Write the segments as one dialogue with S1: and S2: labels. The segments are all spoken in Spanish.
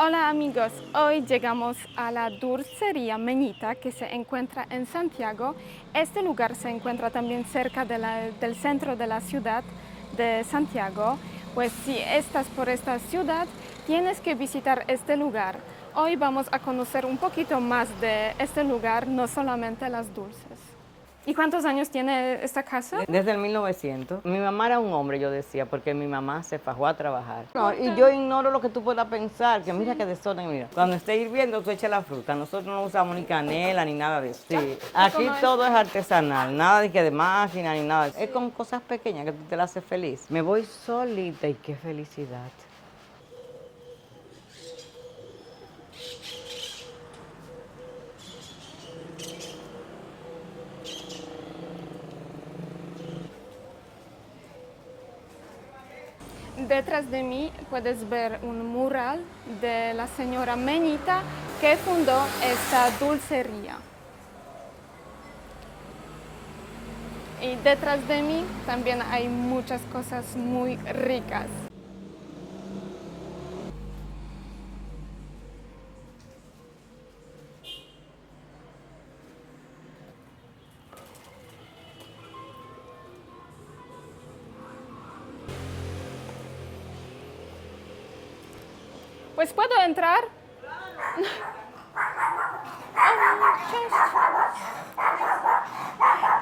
S1: Hola amigos, hoy llegamos a la dulcería Meñita que se encuentra en Santiago. Este lugar se encuentra también cerca del centro de la ciudad de Santiago. Pues si estás por esta ciudad, tienes que visitar este lugar. Hoy vamos a conocer un poquito más de este lugar, no solamente las dulces. ¿Y cuántos años tiene esta casa?
S2: Desde el 1900. Mi mamá era un hombre, yo decía, porque mi mamá se fajó a trabajar. No, y yo ignoro lo que tú puedas pensar, que mira que desorden, mira. Cuando esté hirviendo, tú echas la fruta. Nosotros no usamos ni canela ni nada de eso. Sí, aquí todo es artesanal, nada de que de máquina ni nada. Es con cosas pequeñas que tú te las haces feliz. Me voy solita y qué felicidad.
S1: Detrás de mí puedes ver un mural de la señora Meñita que fundó esta dulcería. Y detrás de mí también hay muchas cosas muy ricas. Pues puedo entrar.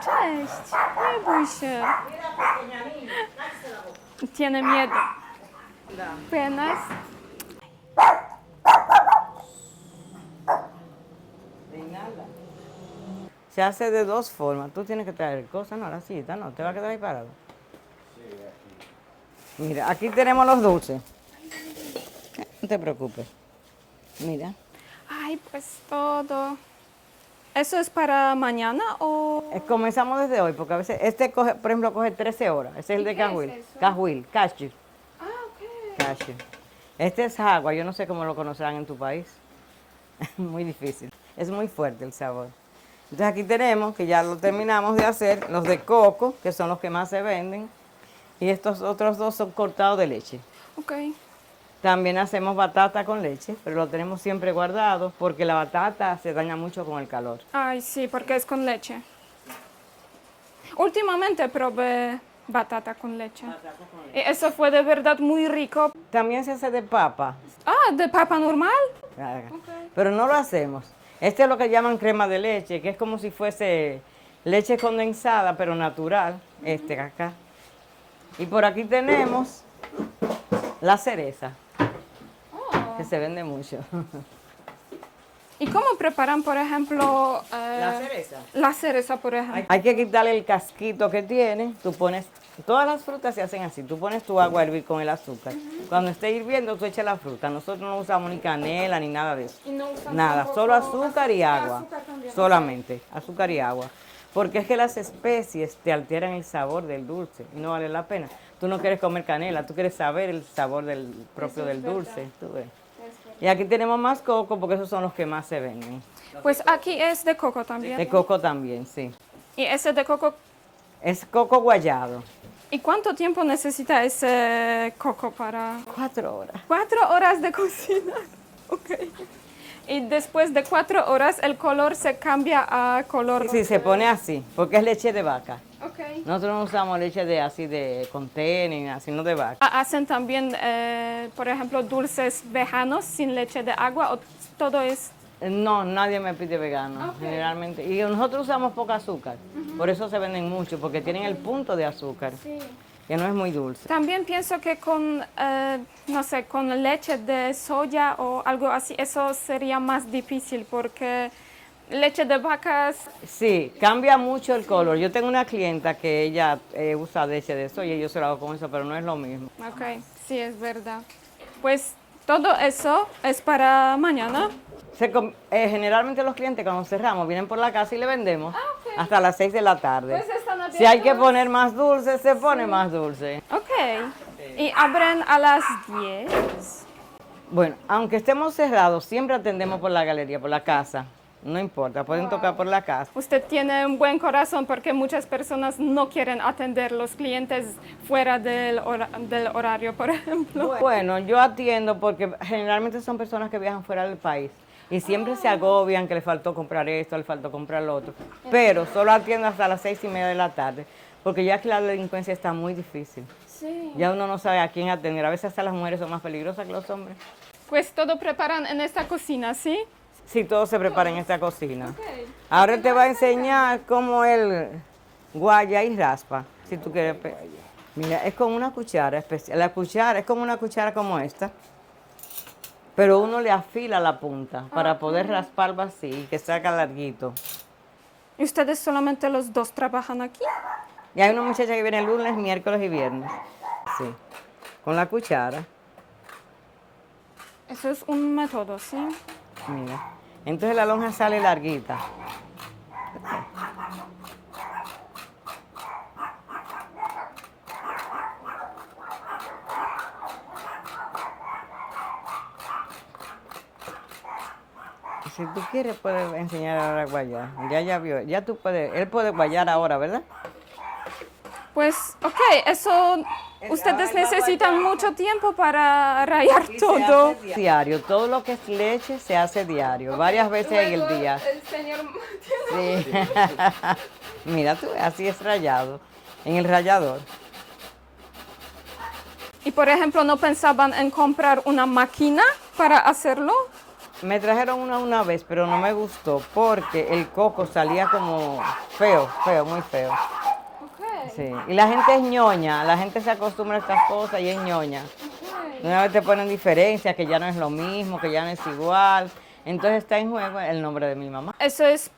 S1: Cześć, nie bój się. Tiene miedo. Penas.
S2: Se hace de dos formas. Tú tienes que traer cosas, no, la cita, no, te va a quedar ahí parado. Mira, aquí tenemos los dulces. No te preocupes. Mira.
S1: Ay, pues todo. ¿Eso es para mañana o...?
S2: Comenzamos desde hoy, porque a veces este coge, por ejemplo, coge 13 horas. Ese es el de
S1: qué es
S2: Cajuil.
S1: eso?
S2: Cajuil, cashew.
S1: Ah, ok.
S2: Cashew. Este es agua, yo no sé cómo lo conocerán en tu país. Muy difícil. Es muy fuerte el sabor. Entonces aquí tenemos, que ya lo terminamos de hacer, los de coco, que son los que más se venden. Y estos otros dos son cortados de leche.
S1: Ok.
S2: También hacemos batata con leche, pero lo tenemos siempre guardado porque la batata se daña mucho con el calor.
S1: Ay, sí, porque es con leche. Últimamente probé batata con leche. Y eso fue de verdad muy rico.
S2: También se hace de papa,
S1: Ah, ¿de papa normal?
S2: pero no lo hacemos. Este es lo que llaman crema de leche, que es como si fuese leche condensada, pero natural, este acá. Y por aquí tenemos la cereza, que se vende mucho.
S1: ¿Y cómo preparan, por ejemplo,
S2: ¿La cereza?
S1: la cereza, por ejemplo?
S2: Hay que quitarle el casquito que tiene. Tú pones, todas las frutas se hacen así. Tú pones tu agua a hervir con el azúcar. Cuando esté hirviendo, tú echas la fruta. Nosotros no usamos ni canela ni nada de eso.
S1: Y no usan
S2: Nada,
S1: tampoco
S2: solo azúcar y agua.
S1: azúcar también.
S2: Solamente, azúcar y agua. Porque es que las especies te alteran el sabor del dulce y no vale la pena. Tú no quieres comer canela, tú quieres saber el sabor del propio del dulce. Tú ves. Y aquí tenemos más coco porque esos son los que más se venden.
S1: Pues aquí es de coco también.
S2: De coco también, sí.
S1: Y ese de coco,
S2: Es coco guayado.
S1: ¿y cuánto tiempo necesita ese coco para...?
S2: 4 horas.
S1: 4 horas de cocina. Ok. Y después de 4 horas el color se cambia a color...
S2: Sí, se pone así, porque es leche de vaca.
S1: Ok.
S2: Nosotros no usamos leche de así de container, sino de vaca.
S1: ¿Hacen también, por ejemplo, dulces veganos sin leche de agua o todo es...?
S2: No, nadie me pide vegano,
S1: Ok.
S2: generalmente. Y nosotros usamos poca azúcar, por eso se venden mucho, porque tienen el punto de azúcar,
S1: Sí.
S2: que no es muy dulce.
S1: También pienso que con, no sé, con leche de soya o algo así, eso sería más difícil porque leche de vacas...
S2: Sí, cambia mucho el color. Yo tengo una clienta que ella usa leche de soya y yo se lo hago con eso, pero no es lo mismo.
S1: Ok, sí, es verdad. Pues todo eso es para mañana.
S2: Generalmente los clientes cuando cerramos vienen por la casa y le vendemos hasta las 6 de la tarde.
S1: Pues están
S2: Si hay que
S1: abiertos.
S2: poner más dulce, se pone más dulce.
S1: Ok. Y abren a las 10.
S2: Bueno, aunque estemos cerrados, siempre atendemos por la galería, por la casa. no importa, pueden tocar por la casa.
S1: Usted tiene un buen corazón porque muchas personas no quieren atender los clientes fuera del horario, por ejemplo.
S2: Bueno, yo atiendo porque generalmente son personas que viajan fuera del país y siempre se agobian que le faltó comprar esto, le faltó comprar lo otro. Pero solo atiendo hasta las 6:30 de la tarde porque ya que la delincuencia está muy difícil.
S1: Sí.
S2: Ya uno no sabe a quién atender. A veces hasta las mujeres son más peligrosas que los hombres.
S1: Pues todo preparan en esta cocina, ¿sí?
S2: Sí, todo se prepara en esta cocina. Ahora te va a enseñar cómo él guaya y raspa, si tú quieres. Mira, es con una cuchara especial. La cuchara es como una cuchara como esta, pero uno le afila la punta para poder rasparlo así y que saca larguito.
S1: ¿Y ustedes solamente los dos trabajan aquí?
S2: Y hay una muchacha que viene lunes, miércoles y viernes. Sí, con la cuchara.
S1: Eso es un método, ¿sí?
S2: Mira, entonces la lonja sale larguita. Si tú quieres, puedes enseñar ahora a guayar. Ya vio, ya tú puedes, él puede guayar ahora, ¿verdad?
S1: Pues, ok, eso, ustedes necesitan mucho tiempo para rayar todo.
S2: Diario, todo lo que es leche se hace diario, varias veces en el día.
S1: El señor
S2: Sí. Mira tú, así es rayado, en el rallador.
S1: Y por ejemplo, ¿no pensaban en comprar una máquina para hacerlo?
S2: Me trajeron una vez, pero no me gustó porque el coco salía como feo, muy feo. Sí. Y la gente es ñoña, la gente se acostumbra a estas cosas y es ñoña. Una vez te ponen diferencias, que ya no es lo mismo, que ya no es igual. Entonces está en juego el nombre de mi mamá.
S1: Eso es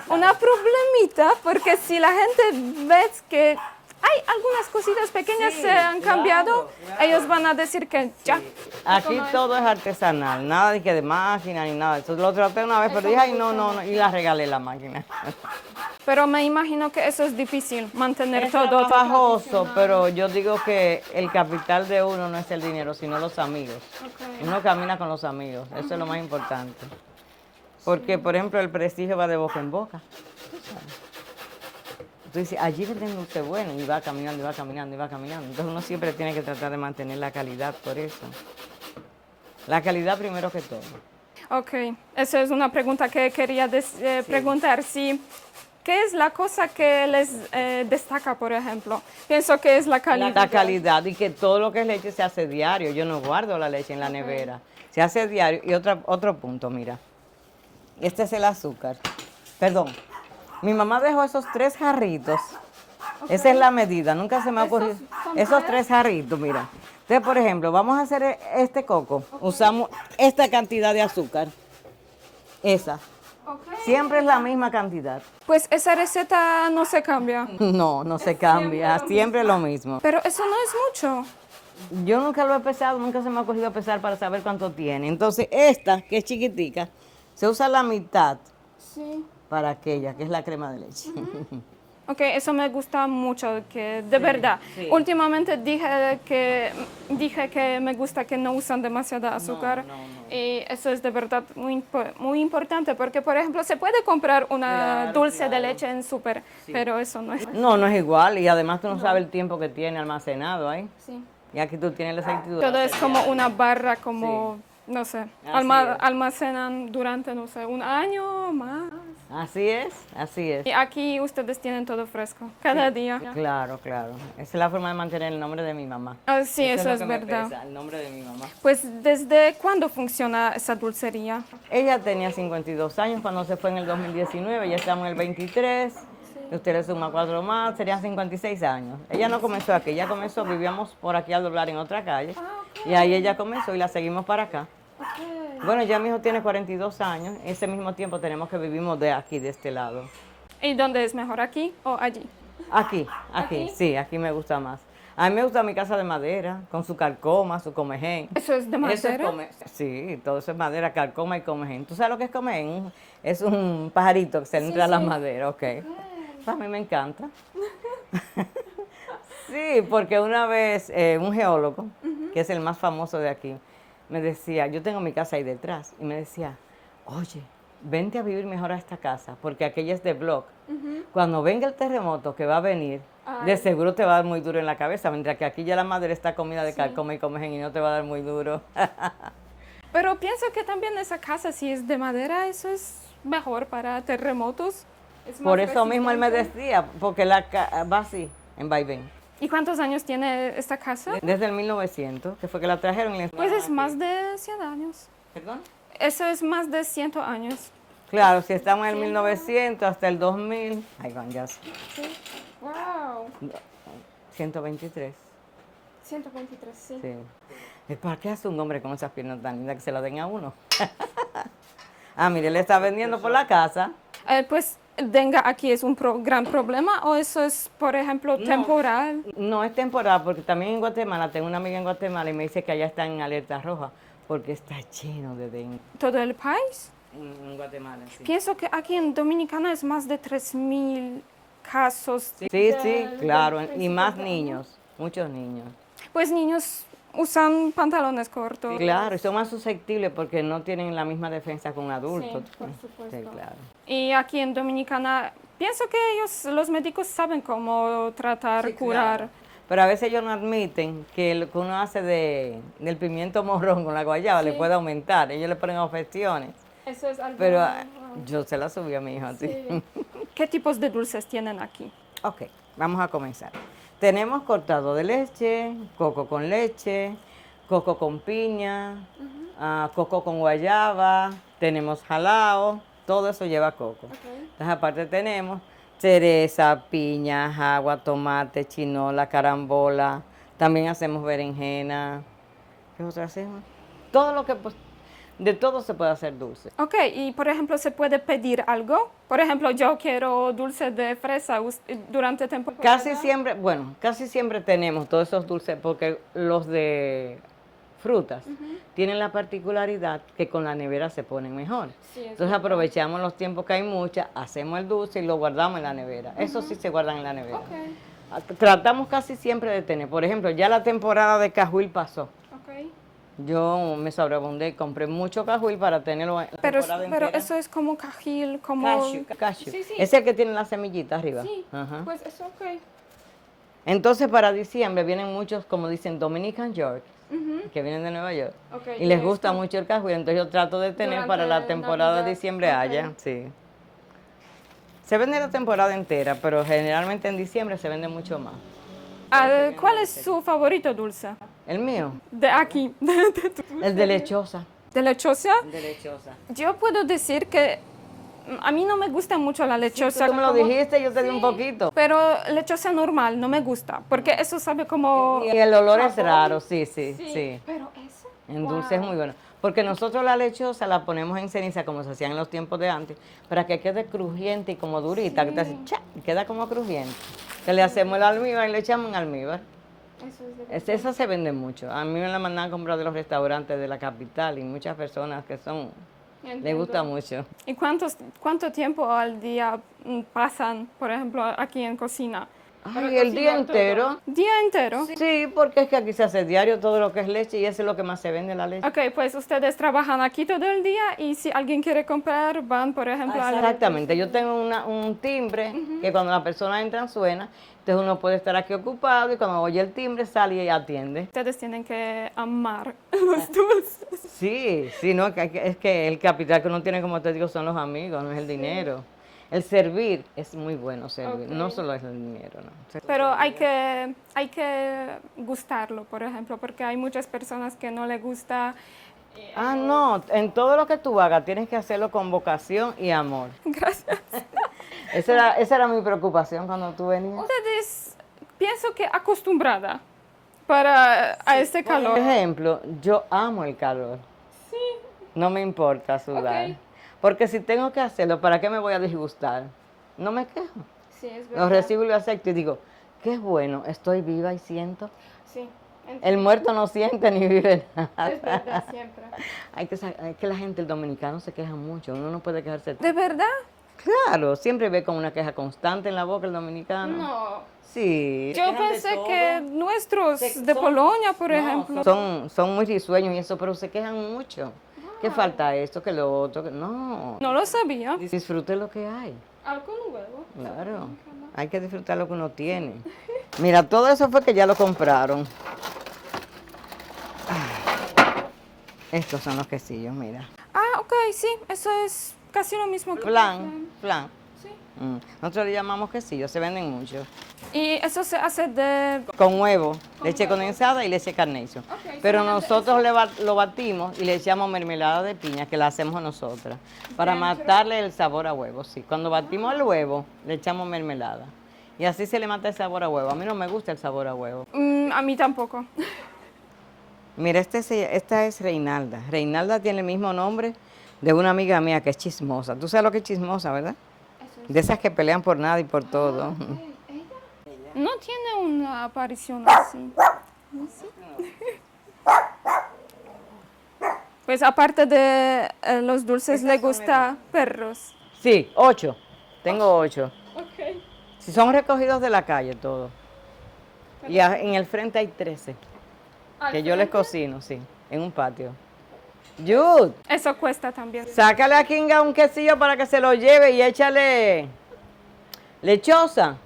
S1: una problemita, porque si la gente ve que hay algunas cositas pequeñas
S2: Sí,
S1: se han cambiado,
S2: claro.
S1: ellos van a decir que ya.
S2: Aquí
S1: no es-
S2: todo es artesanal, nada de que de máquina ni nada. Eso lo traté una vez, pero dije, ay, no, y la regalé la máquina.
S1: Pero me imagino que eso es difícil, mantener
S2: Es
S1: todo
S2: trabajoso,
S1: tradicional.
S2: pero yo digo que el capital de uno no es el dinero, sino los amigos.
S1: Ok.
S2: Uno camina con los amigos, eso es lo más importante. Porque, por ejemplo, el prestigio va de boca en boca. Tú sabes. Tú dices, allí venden usted bueno, y va caminando, y va caminando, y va caminando. Entonces uno siempre tiene que tratar de mantener la calidad por eso. La calidad primero que todo.
S1: Ok, esa es una pregunta que quería preguntar. Si, ¿qué es la cosa que les destaca, por ejemplo? Pienso que es la calidad.
S2: La calidad y que todo lo que es leche se hace diario. Yo no guardo la leche en la nevera. Se hace diario. Y otro punto, mira. Este es el azúcar. Perdón. Mi mamá dejó esos 3 jarritos. Esa es la medida. Nunca se me ha ocurrido.
S1: son
S2: Esos 3
S1: tres?
S2: jarritos, mira. Entonces, por ejemplo, vamos a hacer este coco. Usamos esta cantidad de azúcar. Esa. Siempre es la misma cantidad.
S1: Pues esa receta no se cambia.
S2: No se cambia. Siempre lo mismo.
S1: Pero eso no es mucho.
S2: Yo nunca lo he pesado, nunca se me ha ocurrido pesar para saber cuánto tiene. Entonces, esta, que es chiquitica, se usa la mitad
S1: Sí.
S2: para aquella, que es la crema de leche.
S1: Ok, eso me gusta mucho, que de verdad.
S2: sí.
S1: Últimamente dije que me gusta que no usan demasiada azúcar. Y eso es de verdad muy importante porque, por ejemplo, se puede comprar una
S2: Claro,
S1: dulce de
S2: claro.
S1: leche en súper, pero eso no es.
S2: No es igual y además tú no sabes el tiempo que tiene almacenado ahí.
S1: Sí.
S2: Y aquí tú tienes el aceite.
S1: Todo es como una barra, como, no sé,
S2: Así es.
S1: almacenan durante, no sé, un año más.
S2: Así es, así es.
S1: Y aquí ustedes tienen todo fresco, cada día.
S2: Claro. Esa es la forma de mantener el nombre de mi mamá.
S1: Ah, sí, eso
S2: lo
S1: es
S2: que me
S1: verdad.
S2: pesa, el nombre de mi mamá.
S1: Pues, ¿desde cuándo funciona esa dulcería?
S2: Ella tenía 52 años cuando se fue en el 2019, ya estamos en el 23. Y usted le suma 4 más, serían 56 años. Ella no comenzó aquí, ella comenzó, vivíamos por aquí al doblar en otra calle. Y ahí ella comenzó y la seguimos para acá. Bueno, ya mi hijo tiene 42 años, ese mismo tiempo tenemos que vivimos de aquí, de este lado.
S1: ¿Y dónde es mejor, aquí o allí?
S2: Aquí, sí, aquí me gusta más. A mí me gusta mi casa de madera, con su carcoma, su comején.
S1: ¿Eso es de madera?
S2: Sí, todo eso es madera, carcoma y comején. ¿Tú sabes lo que es comején? Es un pajarito que se entra a la madera, ok. A mí me encanta. Sí, porque una vez un geólogo, que es el más famoso de aquí, me decía, yo tengo mi casa ahí detrás, y me decía, oye, vente a vivir mejor a esta casa, porque aquella es de block. Cuando venga el terremoto que va a venir, de seguro te va a dar muy duro en la cabeza, mientras que aquí ya la madera está comida de carcoma y comes y no te va a dar muy duro.
S1: Pero pienso que también esa casa, si es de madera, eso es mejor para terremotos. Es más
S2: Por eso mismo él me
S1: resistente.
S2: decía, porque va así, en vaivén.
S1: ¿Y cuántos años tiene esta casa?
S2: Desde el 1900, que fue que la trajeron y la
S1: Pues es
S2: instalaron
S1: más
S2: aquí.
S1: de 100 años.
S2: ¿Perdón?
S1: Eso es más de 100 años.
S2: Claro, si estamos en el 1900 hasta el 2000, ay, van ya,
S1: Sí. Wow.
S2: 123.
S1: 123, sí.
S2: Sí. ¿Para qué hace un hombre con esas piernas tan lindas que se la den a uno? Ah, mire, le está vendiendo por la casa.
S1: Pues dengue aquí es un gran problema o eso es, por ejemplo, temporal.
S2: No es temporal, porque también en Guatemala, tengo una amiga en Guatemala y me dice que allá está en alerta roja, porque está lleno de dengue.
S1: Todo el país.
S2: En Guatemala, sí.
S1: Pienso que aquí en Dominicana es más de 3000 casos.
S2: Sí, sí, claro, y más niños, muchos niños.
S1: Pues niños usan pantalones cortos.
S2: Claro, y son más susceptibles porque no tienen la misma defensa que un adulto.
S1: Sí, por supuesto.
S2: Sí, claro.
S1: Y aquí en Dominicana, pienso que ellos, los médicos, saben cómo tratar,
S2: Sí,
S1: curar.
S2: claro. Pero a veces ellos no admiten que lo que uno hace del pimiento morrón con la guayaba le puede aumentar. Ellos le ponen objeciones.
S1: Eso es algo.
S2: Pero yo se la subí a mi hijo, sí.
S1: ¿Qué tipos de dulces tienen aquí?
S2: Ok, vamos a comenzar. Tenemos cortado de leche, coco con leche, coco con piña, coco con guayaba, tenemos jalao, todo eso lleva coco. Entonces aparte tenemos cereza, piña, agua, tomate, chinola, carambola, también hacemos berenjena. ¿Qué otra hacemos? Todo lo que, pues, de todo se puede hacer dulce.
S1: Ok, y por ejemplo, ¿se puede pedir algo? Por ejemplo, yo quiero dulce de fresa durante temporada.
S2: Casi siempre tenemos todos esos dulces porque los de frutas tienen la particularidad que con la nevera se ponen mejor.
S1: Sí, es
S2: Entonces aprovechamos los tiempos que hay muchas, hacemos el dulce y lo guardamos en la nevera. Eso sí se guardan en la nevera. Tratamos casi siempre de tener, por ejemplo, ya la temporada de cajuil pasó.
S1: Ok.
S2: Yo me sobreabundé y compré mucho cajuil para tenerlo en la
S1: Pero
S2: temporada entera.
S1: eso es como cajil, como...
S2: Cashew.
S1: Sí, sí.
S2: Es el que tiene la semillita arriba.
S1: Sí,
S2: Ajá.
S1: pues eso ok.
S2: Entonces para diciembre vienen muchos, como dicen, Dominican York, que vienen de Nueva York.
S1: Ok,
S2: Y les
S1: y
S2: gusta
S1: esto-
S2: mucho el cajuil, entonces yo trato de tener
S1: Durante
S2: para la temporada de
S1: Navidad,
S2: diciembre
S1: ok.
S2: haya. Sí. Se vende la temporada entera, pero generalmente en diciembre se vende mucho más.
S1: ¿Cuál es su favorito dulce?
S2: El mío,
S1: De aquí, de tu-
S2: el de lechosa.
S1: ¿De lechosa?
S2: El de lechosa.
S1: Yo puedo decir que a mí no me gusta mucho la lechosa.
S2: Tú me lo
S1: como-
S2: dijiste, yo te di un poquito.
S1: Pero lechosa normal no me gusta, porque eso sabe como...
S2: Y el olor es
S1: jabón.
S2: raro, sí.
S1: Pero eso...
S2: En dulce es muy bueno. Porque nosotros la lechosa la ponemos en ceniza como se hacía en los tiempos de antes, para que quede crujiente y como durita, que te hace cha, y queda como crujiente. Que le hacemos el almíbar y le echamos en almíbar.
S1: Eso es de...
S2: Esa se vende mucho. A mí me la mandan a comprar de los restaurantes de la capital y muchas personas que son, les
S1: Entiendo.
S2: gusta mucho.
S1: ¿Y cuánto tiempo al día pasan, por ejemplo, aquí en cocina?
S2: Ay, el día entero.
S1: ¿Día entero?
S2: Sí, porque es que aquí se hace diario todo lo que es leche y eso es lo que más se vende, la leche.
S1: Ok, pues ustedes trabajan aquí todo el día y si alguien quiere comprar, van, por ejemplo, a la...
S2: Exactamente, yo tengo un timbre que cuando la persona entra suena, entonces uno puede estar aquí ocupado y cuando oye el timbre sale y atiende.
S1: Ustedes tienen que amar los dulces.
S2: Sí, no, es que el capital que uno tiene, como te digo, son los amigos, no es el dinero. El servir es muy bueno servir, no solo es el dinero, no.
S1: Pero hay que gustarlo, por ejemplo, porque hay muchas personas que no les gusta.
S2: No, en todo lo que tú hagas tienes que hacerlo con vocación y amor.
S1: Gracias.
S2: Esa era mi preocupación cuando tú venías.
S1: Ustedes, pienso que acostumbrada a este calor.
S2: Por ejemplo, yo amo el calor.
S1: Sí.
S2: No me importa sudar.
S1: Ok.
S2: Porque si tengo que hacerlo, ¿para qué me voy a disgustar? No me quejo.
S1: Sí, es
S2: Lo
S1: verdad.
S2: recibo y lo acepto y digo, qué bueno, estoy viva y siento.
S1: Sí,
S2: El muerto no siente ni vive nada.
S1: es verdad, siempre.
S2: Hay que la gente, el dominicano se queja mucho, uno no puede quejarse.
S1: ¿De verdad?
S2: Claro, siempre ve con una queja constante en la boca el dominicano.
S1: No.
S2: Sí.
S1: Yo pensé que nuestros de Polonia, por ejemplo.
S2: Son muy risueños y eso, pero se quejan mucho. que falta esto, que lo otro, que no.
S1: No lo sabía.
S2: Disfrute lo que hay.
S1: Algo nuevo.
S2: Claro, hay que disfrutar lo que uno tiene. Mira, todo eso fue que ya lo compraron. Estos son los quesillos, mira.
S1: Ah, ok, sí, eso es casi lo mismo que
S2: Flan.
S1: Sí.
S2: Nosotros le llamamos quesillos, se venden mucho.
S1: Y eso se hace de...
S2: Con huevo, leche condensada y leche Carnation.
S1: Ok,
S2: Pero
S1: solamente
S2: nosotros lo batimos y le echamos mermelada de piña, que la hacemos nosotras, para matarle el sabor a huevo. Sí, cuando batimos el huevo, le echamos mermelada. Y así se le mata el sabor a huevo. A mí no me gusta el sabor a huevo.
S1: A mí tampoco.
S2: Mira, esta es Reinalda. Reinalda tiene el mismo nombre de una amiga mía que es chismosa. Tú sabes lo que es chismosa, ¿verdad? De esas que pelean por nada y por todo.
S1: No tiene una aparición así. Pues aparte de los dulces, le gusta perros.
S2: Sí, 8. Tengo 8.
S1: Ok.
S2: Si son recogidos de la calle todos. Y en el frente hay 13. Que yo les cocino, sí, en un patio. Jude,
S1: Eso cuesta también.
S2: sácale a Kinga un quesillo para que se lo lleve y échale lechosa.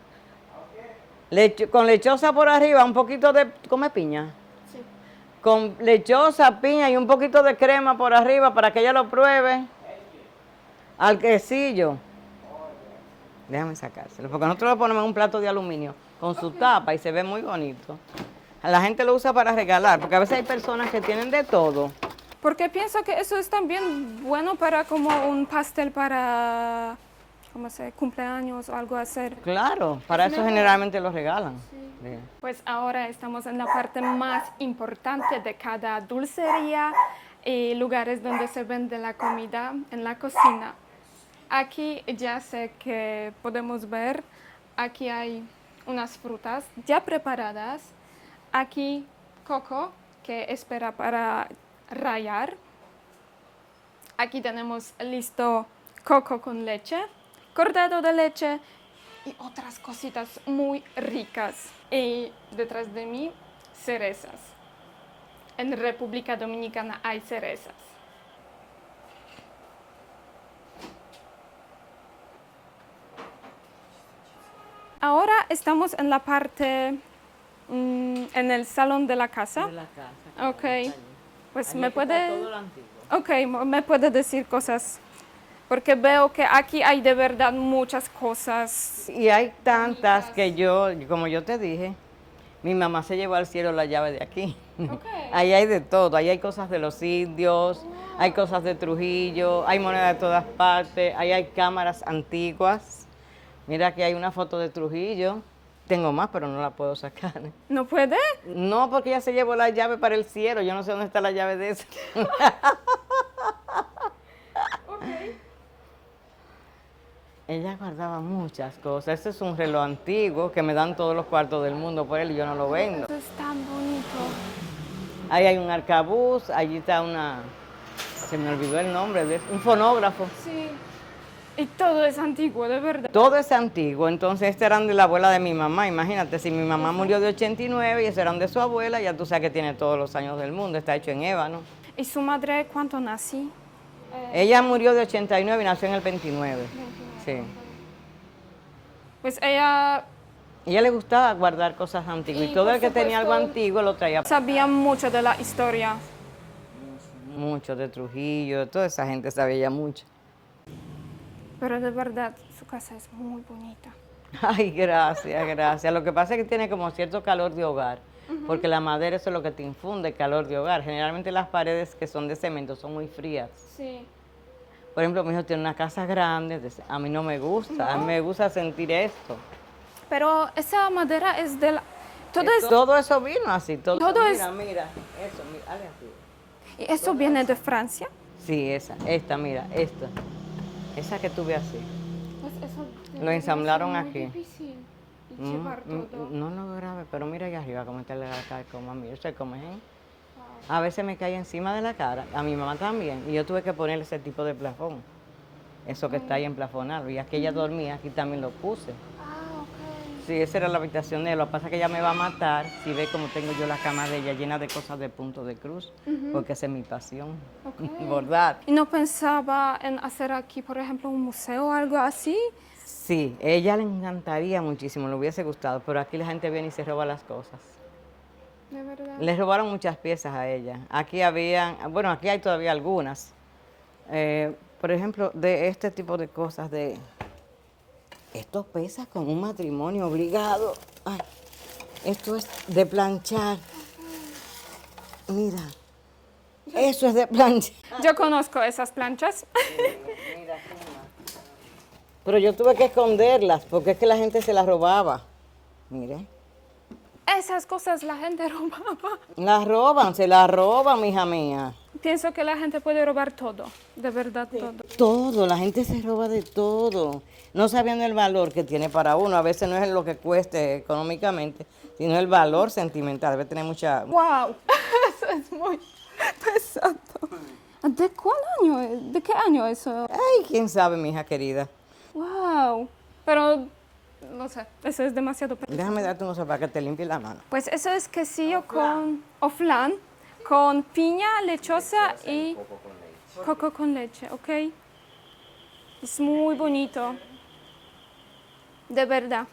S2: Con lechosa por arriba, un poquito de... ¿Come piña?
S1: Sí.
S2: Con lechosa, piña y un poquito de crema por arriba para que ella lo pruebe. Al quesillo. Déjame sacárselo, porque nosotros lo ponemos en un plato de aluminio con su tapa y se ve muy bonito. La gente lo usa para regalar, porque a veces hay personas que tienen de todo.
S1: Porque pienso que eso es también bueno para como un pastel para, ¿cómo se? Cumpleaños o algo hacer.
S2: Claro, para eso generalmente lo regalan. Sí.
S1: Pues ahora estamos en la parte más importante de cada dulcería y lugares donde se vende la comida en la cocina. Aquí ya sé que podemos ver, aquí hay unas frutas ya preparadas. Aquí coco que espera para rallar. Aquí tenemos listo coco con leche, cortado de leche y otras cositas muy ricas. Y detrás de mí, cerezas. En República Dominicana hay cerezas. Ahora estamos en la parte, en el salón de la casa.
S2: De la casa.
S1: Ok, pues
S2: Ahí
S1: me
S2: está
S1: puede...
S2: todo lo antiguo.
S1: Ok, me puede decir cosas, porque veo que aquí hay de verdad muchas cosas.
S2: Y hay tantas que como yo te dije, mi mamá se llevó al cielo la llave de aquí.
S1: Ok.
S2: Ahí hay de todo, ahí hay cosas de los indios, hay cosas de Trujillo, hay monedas de todas partes, ahí hay cámaras antiguas. Mira que hay una foto de Trujillo. Tengo más, pero no la puedo sacar.
S1: ¿No puede?
S2: No, porque ella se llevó la llave para el cielo. Yo no sé dónde está la llave de eso. Ella guardaba muchas cosas. Este es un reloj antiguo que me dan todos los cuartos del mundo por él y yo no lo vendo.
S1: Eso es tan bonito.
S2: Ahí hay un arcabuz, allí está se me olvidó el nombre, un fonógrafo.
S1: Sí. Y todo es antiguo, de verdad.
S2: Todo es antiguo, entonces este eran de la abuela de mi mamá. Imagínate, si mi mamá murió de 89 y estos eran de su abuela, ya tú sabes que tiene todos los años del mundo, está hecho en ébano.
S1: ¿Y su madre cuánto nació?
S2: Ella murió de 89 y nació en el 29. Sí.
S1: Pues ella
S2: Ella le gustaba guardar cosas antiguas y todo
S1: por
S2: el que tenía algo
S1: supuesto,
S2: antiguo lo traía.
S1: sabía mucho de la historia.
S2: Mucho de Trujillo, toda esa gente sabía ya mucho.
S1: Pero de verdad, su casa es muy bonita.
S2: Ay, gracias, gracias. Lo que pasa es que tiene como cierto calor de hogar, porque la madera eso es lo que te infunde calor de hogar. Generalmente las paredes que son de cemento son muy frías.
S1: Sí.
S2: Por ejemplo, mi hijo tiene una casa grande, a mí no me gusta, a mí me gusta sentir esto.
S1: Pero esa madera es de la...
S2: Todo eso vino así, todo
S1: Todo
S2: mira,
S1: es-
S2: mira, eso, mira, dale así.
S1: ¿Y eso viene de Francia?
S2: Sí, esta, mira, esa que tuve así.
S1: Pues eso
S2: Lo ensamblaron aquí.
S1: difícil
S2: Mm,
S1: llevar todo.
S2: No lo grave, pero mira allá arriba cómo está la cara, como a mí, ¿usted come, A veces me cae encima de la cara, a mi mamá también, y yo tuve que ponerle ese tipo de plafón, eso que está ahí emplafonado, y aquí ella dormía, aquí también lo puse.
S1: Ah, ok.
S2: Sí, esa era la habitación de él. Lo que pasa es que ella me va a matar si ve como tengo yo la cama de ella llena de cosas de punto de cruz, porque esa es mi pasión,
S1: Ok.
S2: bordar.
S1: ¿Y no pensaba en hacer aquí, por ejemplo, un museo o algo así?
S2: Sí, ella le encantaría muchísimo, le hubiese gustado, pero aquí la gente viene y se roba las cosas.
S1: De verdad.
S2: Le robaron muchas piezas a ella. Aquí habían, bueno, aquí hay todavía algunas. Por ejemplo, de este tipo de cosas, de esto pesa con un matrimonio obligado. Ay, esto es de planchar. Mira, eso es de planchar.
S1: Yo conozco esas planchas.
S2: Pero yo tuve que esconderlas porque es que la gente se las robaba. Mire,
S1: Esas cosas la gente robaba.
S2: las roban, se las roban, mija mía.
S1: Pienso que la gente puede robar todo, de verdad todo.
S2: Todo, la gente se roba de todo. No sabiendo el valor que tiene para uno. A veces no es lo que cueste económicamente, sino el valor sentimental. Debe tener mucha...
S1: ¡Wow! Eso es muy pesado. ¿De cuál año? ¿De qué año eso?
S2: Ay, quién sabe, mi hija querida.
S1: ¡Wow! Pero, no sé, eso es demasiado pesado.
S2: Déjame darte unos para que te limpie la mano.
S1: Pues eso es quesillo o flan con piña lechosa y coco con leche, ¿ok? Es muy bonito. De verdad.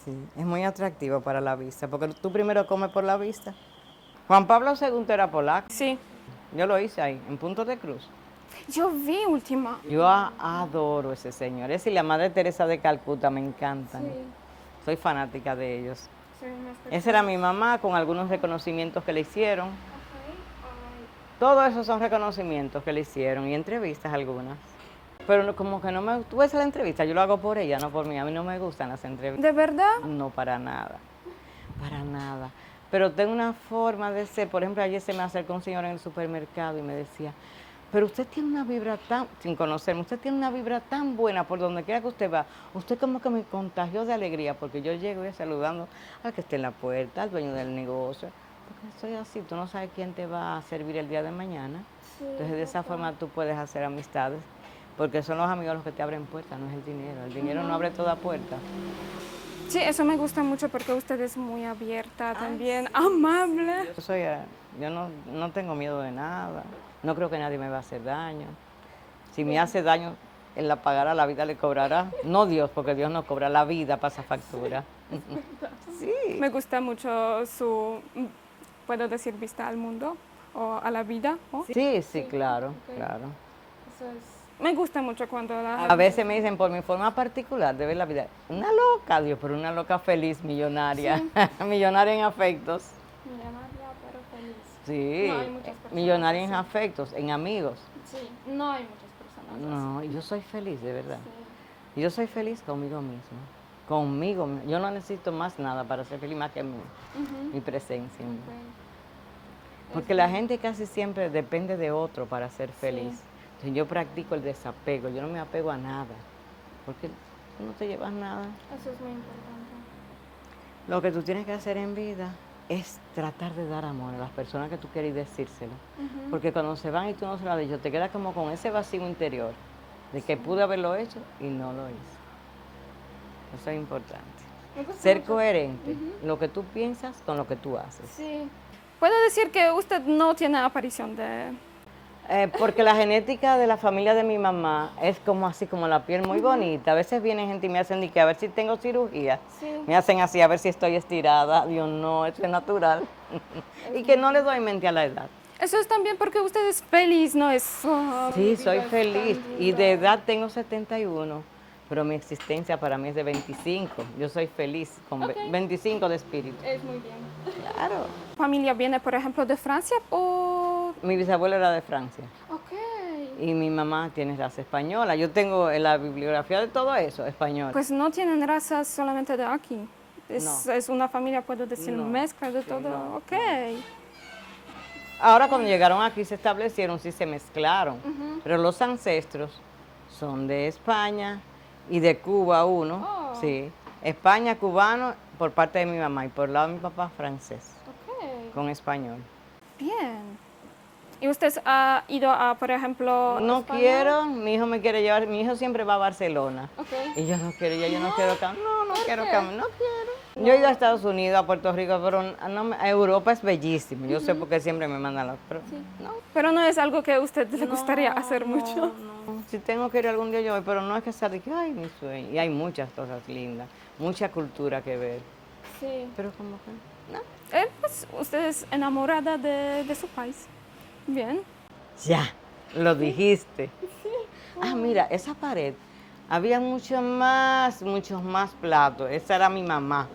S2: Sí, es muy atractivo para la vista, porque tú primero comes por la vista. Juan Pablo II era polaco.
S1: Sí.
S2: Yo lo hice ahí, en Punto de Cruz.
S1: Yo vi última.
S2: Yo adoro ese señor. Ese y la Madre Teresa de Calcuta me encantan. Soy fanática de ellos. Esa era mi mamá con algunos reconocimientos que le hicieron. Todos esos son reconocimientos que le hicieron y entrevistas algunas. Pero como que no me... Tú ves la entrevista, yo lo hago por ella, no por mí. A mí no me gustan las entrevistas.
S1: ¿De verdad?
S2: No, para nada. Para nada. Pero tengo una forma de ser. Por ejemplo, ayer se me acercó un señor en el supermercado y me decía, pero usted tiene una vibra tan, sin conocerme, usted tiene una vibra tan buena por donde quiera que usted va. Usted como que me contagió de alegría porque yo llego y saludando al que esté en la puerta, al dueño del negocio. Porque soy así, tú no sabes quién te va a servir el día de mañana. Entonces de esa forma tú puedes hacer amistades. Porque son los amigos los que te abren puertas, no es el dinero. El dinero no abre toda puerta.
S1: Sí, eso me gusta mucho porque usted es muy abierta también, amable.
S2: Yo no tengo miedo de nada. No creo que nadie me va a hacer daño. Si me hace daño, él la pagará, la vida le cobrará. No Dios, porque Dios no cobra, la vida pasa factura. Sí.
S1: Me gusta mucho su, puedo decir, vista al mundo o a la vida. ¿O?
S2: Sí, claro, claro.
S1: Eso es. Me gusta mucho cuando la...
S2: A veces me dicen, por mi forma particular de ver la vida, una loca, Dios, pero una loca feliz, millonaria. Millonaria en afectos.
S1: Millonaria, pero feliz.
S2: Sí,
S1: No, hay muchas personas
S2: millonaria en
S1: así.
S2: afectos, en amigos.
S1: Sí, no hay muchas personas
S2: No, yo soy feliz, de verdad. Yo soy feliz conmigo mismo. Conmigo mismo. Yo no necesito más nada para ser feliz más que mi presencia. Porque la gente casi siempre depende de otro para ser feliz. Entonces yo practico el desapego, yo no me apego a nada. Porque tú no te llevas nada.
S1: Eso es muy importante.
S2: Lo que tú tienes que hacer en vida es tratar de dar amor a las personas que tú quieres y decírselo. Porque cuando se van y tú no se lo has dicho, te quedas como con ese vacío interior de que pude haberlo hecho y no lo hice. Eso es importante. Ser coherente, lo que tú piensas con lo que tú haces.
S1: Sí. ¿Puedo decir que usted no tiene aparición de...?
S2: Porque la genética de la familia de mi mamá es como así, como la piel muy bonita. A veces viene gente y me hacen que a ver si tengo cirugía. Me hacen así, a ver si estoy estirada. Dios, no, eso es natural. Y que no le doy mente a la edad.
S1: Eso es también porque usted es feliz, ¿no? Es...
S2: Sí, soy feliz. Y de edad tengo 71. Pero mi existencia para mí es de 25. Yo soy feliz con 25 de espíritu.
S1: Es muy bien.
S2: Claro.
S1: ¿Familia viene, por ejemplo, de Francia o...?
S2: Mi bisabuela era de Francia.
S1: Ok.
S2: Y mi mamá tiene raza española. Yo tengo en la bibliografía de todo eso, español.
S1: Pues no tienen razas solamente de aquí. Es una familia, puedo decir,
S2: No.
S1: mezcla de
S2: Sí,
S1: todo.
S2: no.
S1: Ok.
S2: Ahora cuando llegaron aquí se establecieron, sí se mezclaron. Pero los ancestros son de España y de Cuba uno.
S1: Oh.
S2: Sí. España, cubano, por parte de mi mamá y por el lado de mi papá, francés.
S1: Ok.
S2: Con español.
S1: Bien. ¿Y usted ha ido a, por ejemplo,
S2: No
S1: España?
S2: quiero, mi hijo me quiere llevar, mi hijo siempre va a Barcelona.
S1: Ok.
S2: Y yo no quiero, yo no quiero caminar, no quiero
S1: qué?
S2: caminar, no quiero. Yo he ido a Estados Unidos, a Puerto Rico, pero a Europa es bellísimo. Yo sé porque siempre me mandan los, pero no.
S1: Pero no es algo que a usted le gustaría hacer mucho.
S2: No. Si tengo que ir algún día yo voy, pero no es que sea de que, ay, mi sueño. Y hay muchas cosas lindas, mucha cultura que ver.
S1: Sí.
S2: Pero como que, no.
S1: Pues usted es enamorada de su país. Bien.
S2: Ya, lo dijiste. Ah, mira, esa pared, había muchos más platos. Esa era mi mamá.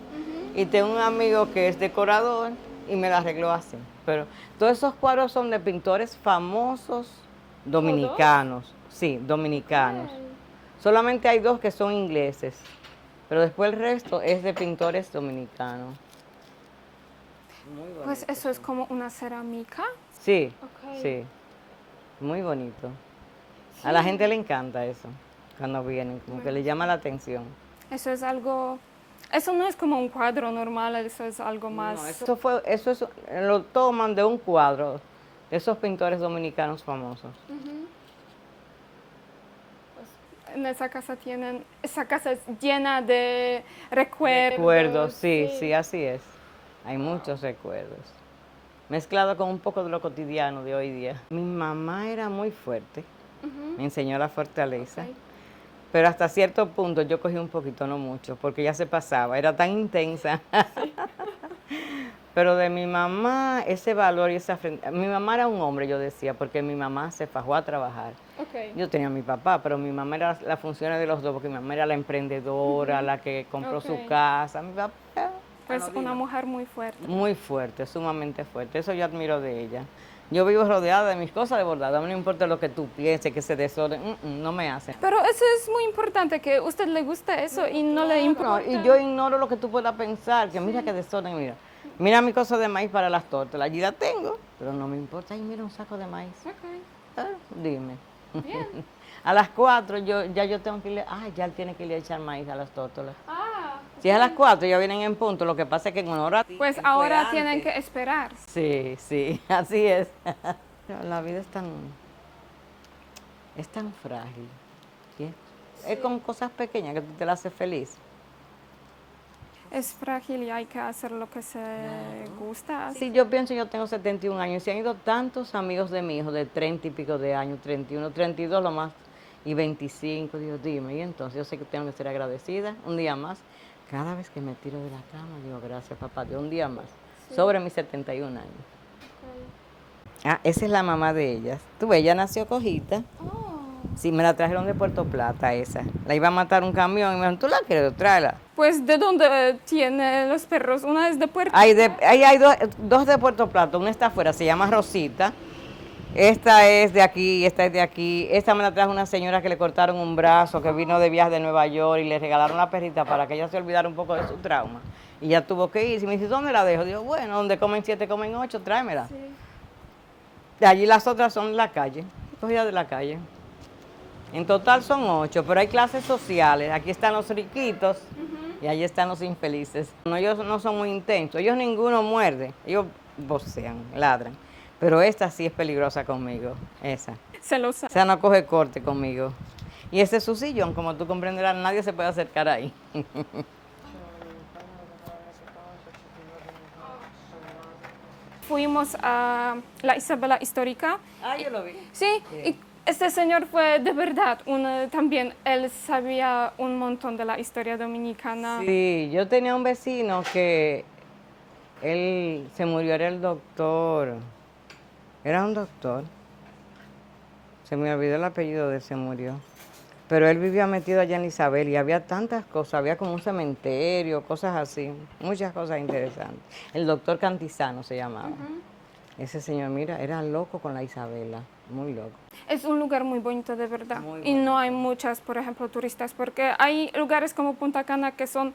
S2: Y tengo un amigo que es decorador y me la arregló así. Pero todos esos cuadros son de pintores famosos dominicanos. Sí, dominicanos. Solamente hay 2 que son ingleses, pero después el resto es de pintores dominicanos. Muy bonito.
S1: Pues eso es como una cerámica.
S2: Sí,
S1: Ok.
S2: sí, muy bonito. A la gente le encanta eso, cuando vienen, como que le llama la atención.
S1: Eso es algo... Eso no es como un cuadro normal, eso es algo más...
S2: No, eso es, lo toman de un cuadro de esos pintores dominicanos famosos.
S1: En esa casa esa casa es llena de recuerdos.
S2: Recuerdos, sí, así es. Hay muchos recuerdos. Mezclado con un poco de lo cotidiano de hoy día. Mi mamá era muy fuerte, me enseñó la fortaleza,
S1: Ok.
S2: pero hasta cierto punto yo cogí un poquito, no mucho, porque ya se pasaba, era tan intensa. Pero de mi mamá, ese valor y esa frente. Mi mamá era un hombre, yo decía, porque mi mamá se fajó a trabajar.
S1: Okay.
S2: Yo tenía a mi papá, pero mi mamá era la función de los dos, porque mi mamá era la emprendedora, la que compró su
S1: Ok.
S2: casa. Mi papá,
S1: Pues una mujer muy fuerte.
S2: muy fuerte, sumamente fuerte. Eso yo admiro de ella. Yo vivo rodeada de mis cosas de bordado. A mí no importa lo que tú pienses, que se desorden, no me hace.
S1: Pero eso es muy importante, que a usted le guste eso y no le importa.
S2: No, y yo ignoro lo que tú puedas pensar, que mira que desorden, mira. Mira mi cosa de maíz para las tortas, allí la tengo, pero no me importa. Ay, mira un saco de maíz.
S1: Okay.
S2: Ah, dime.
S1: Bien.
S2: A las 4 yo tengo que irle, ya él tiene que ir a echar maíz a las tórtolas.
S1: Ah,
S2: Si es a las 4 ya vienen en punto, lo que pasa es que en una hora...
S1: pues
S2: fue
S1: ahora tienen
S2: antes.
S1: que esperar.
S2: Sí, así es. La vida es tan frágil. ¿Sí? Es con cosas pequeñas que tú te la haces feliz.
S1: Es frágil y hay que hacer lo que se gusta.
S2: Sí, yo pienso, yo tengo 71 años y se han ido tantos amigos de mi hijo de 30 y pico de años, 31, 32 lo más, y 25, digo, dime, y entonces yo sé que tengo que ser agradecida un día más. Cada vez que me tiro de la cama, digo, gracias papá, Dios, un día más, sobre mis 71 años. Ah, esa es la mamá de ellas. Tú ves, ella nació cojita.
S1: Oh.
S2: Sí, me la trajeron de Puerto Plata esa. La iba a matar un camión y me dijeron, ¿tú la quieres? Tráela.
S1: Pues, ¿de dónde tiene los perros? Una es de Puerto.
S2: Ahí hay dos de Puerto Plata, una está afuera, se llama Rosita. Esta es de aquí, esta es de aquí. Esta me la trajo una señora que le cortaron un brazo, que vino de viaje de Nueva York y le regalaron la perrita para que ella se olvidara un poco de su trauma. Y ya tuvo que ir. Y me dice, ¿dónde la dejo? Digo, bueno, donde comen 7, comen 8, tráemela.
S1: Sí.
S2: De allí las otras son de la calle, cogidas de la calle. En total son 8, pero hay clases sociales. Aquí están los riquitos y allí están los infelices. No, ellos no son muy intensos, ellos ninguno muerde, ellos vocean, ladran. Pero esta sí es peligrosa conmigo, esa.
S1: Se lo
S2: O
S1: sabe.
S2: sea, no coge corte conmigo. Y ese es su sillón, como tú comprenderás, nadie se puede acercar ahí.
S1: Fuimos a la Isabela Histórica.
S2: Ah, yo lo vi.
S1: Sí, y este señor fue de verdad, también él sabía un montón de la historia dominicana.
S2: Sí, yo tenía un vecino que él se murió, era el doctor. Era un doctor. Se me olvidó el apellido de él, se murió. Pero él vivía metido allá en Isabel y había tantas cosas, había como un cementerio, cosas así, muchas cosas interesantes. El doctor Cantizano se llamaba. Ese señor, mira, era loco con la Isabela, muy loco.
S1: Es un lugar muy bonito de verdad.
S2: Muy
S1: Y no hay muchas, por ejemplo, turistas, porque hay lugares como Punta Cana que son,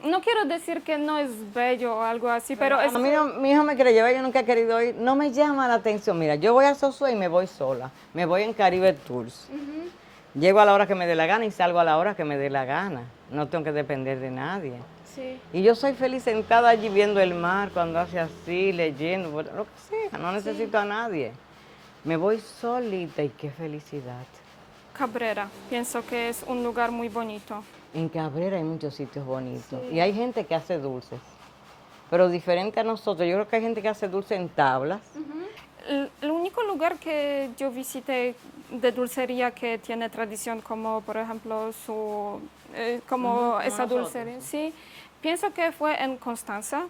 S1: no quiero decir que no es bello o algo así, pero es...
S2: A mí mi hijo me quiere llevar, yo nunca he querido ir, no me llama la atención. Mira, yo voy a Sosúa y me voy sola, me voy en Caribe Tours. Llego a la hora que me dé la gana y salgo a la hora que me dé la gana. No tengo que depender de nadie.
S1: Sí.
S2: Y yo soy feliz sentada allí viendo el mar cuando hace así, leyendo, lo que sea, no necesito a nadie. Me voy solita y qué felicidad.
S1: Cabrera, pienso que es un lugar muy bonito.
S2: En Cabrera hay muchos sitios bonitos y hay gente que hace dulces, pero diferente a nosotros. Yo creo que hay gente que hace dulces en tablas.
S1: El único lugar que yo visité de dulcería que tiene tradición, como por ejemplo como esa
S2: nosotros,
S1: dulcería, sí, pienso que fue en Constanza.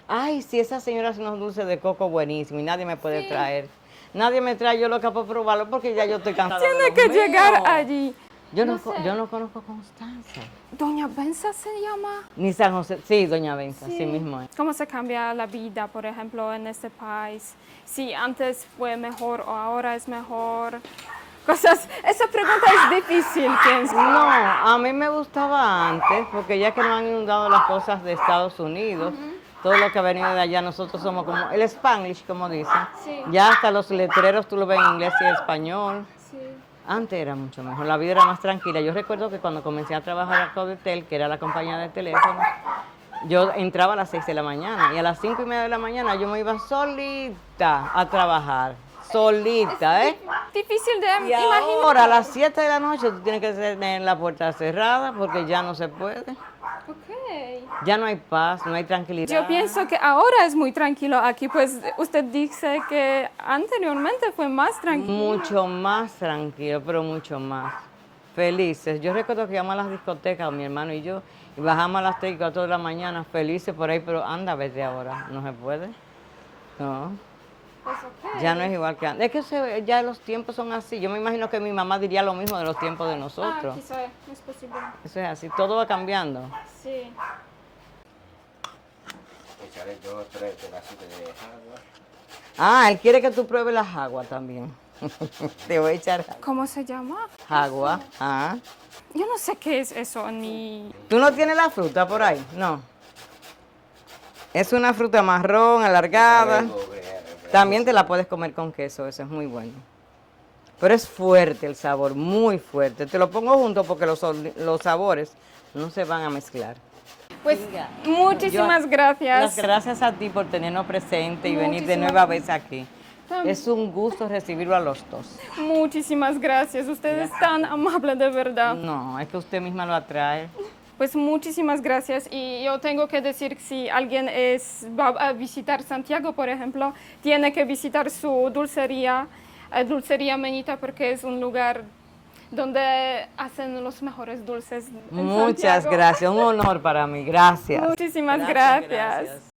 S2: Ay, sí, esa señora hace unos dulces de coco buenísimos y nadie me puede
S1: Sí.
S2: traer. Nadie me trae, yo loca por probarlo porque ya yo estoy cansada. de
S1: Tiene
S2: los
S1: que
S2: míos.
S1: llegar allí.
S2: Yo
S1: no
S2: no,
S1: sé.
S2: yo no conozco Constanza.
S1: Doña Benza se llama.
S2: Ni San José. Sí, doña Benza, sí mismo es.
S1: ¿Cómo se cambia la vida, por ejemplo, en este país? Si antes fue mejor o ahora es mejor. Esa pregunta es difícil, pienso.
S2: No, a mí me gustaba antes, porque ya que nos han inundado las cosas de Estados Unidos, todo lo que ha venido de allá, nosotros somos como el Spanglish, como dicen.
S1: Sí.
S2: Ya hasta los letreros tú lo ves en inglés y español.
S1: Sí.
S2: Antes era mucho mejor, la vida era más tranquila. Yo recuerdo que cuando comencé a trabajar a Codetel, que era la compañía de teléfono, yo entraba a las 6 de la mañana y a las 5:30 de la mañana yo me iba solita a trabajar. Solita, ¿eh?
S1: Difícil de
S2: Y
S1: imaginar.
S2: ahora a las 7 de la noche tú tienes que tener la puerta cerrada porque ya no se puede.
S1: Ok.
S2: Ya no hay paz, no hay tranquilidad.
S1: Yo pienso que ahora es muy tranquilo aquí, pues usted dice que anteriormente fue más tranquilo.
S2: Mucho más tranquilo, pero mucho más. Felices. Yo recuerdo que íbamos a las discotecas, mi hermano y yo, y bajamos a las 3 y 4 de la mañana, felices por ahí, pero anda, vete ahora. No se puede. No.
S1: Pues ok.
S2: Ya no es igual que antes. Es que ya los tiempos son así. Yo me imagino que mi mamá diría lo mismo de los tiempos de nosotros.
S1: Quizá es posible.
S2: Eso es así, todo va cambiando.
S1: Sí.
S3: Echaré 2 o 3 pedacitos de agua.
S2: Ah, él quiere que tú pruebes las aguas también. Te voy a echar
S1: ¿Cómo se llama?
S2: agua. Ah.
S1: Yo no sé qué es eso en mi...
S2: ¿Tú no tienes la fruta por ahí? No. Es una fruta marrón, alargada. También te la puedes comer con queso, eso es muy bueno. Pero es fuerte el sabor, muy fuerte. Te lo pongo junto porque los sabores no se van a mezclar.
S1: Pues muchísimas gracias.
S2: Las gracias a ti por tenernos presente y venir de
S1: Muchísimas
S2: nueva vez aquí.
S1: También.
S2: Es un gusto recibirlo a los dos.
S1: Muchísimas gracias. Usted es tan amable de verdad.
S2: No, es que usted misma lo atrae.
S1: Pues muchísimas gracias y yo tengo que decir que si alguien va a visitar Santiago, por ejemplo, tiene que visitar su dulcería, Dulcería Menita, porque es un lugar donde hacen los mejores dulces en
S2: Muchas
S1: Santiago.
S2: gracias, un honor para mí, gracias.
S1: Muchísimas gracias.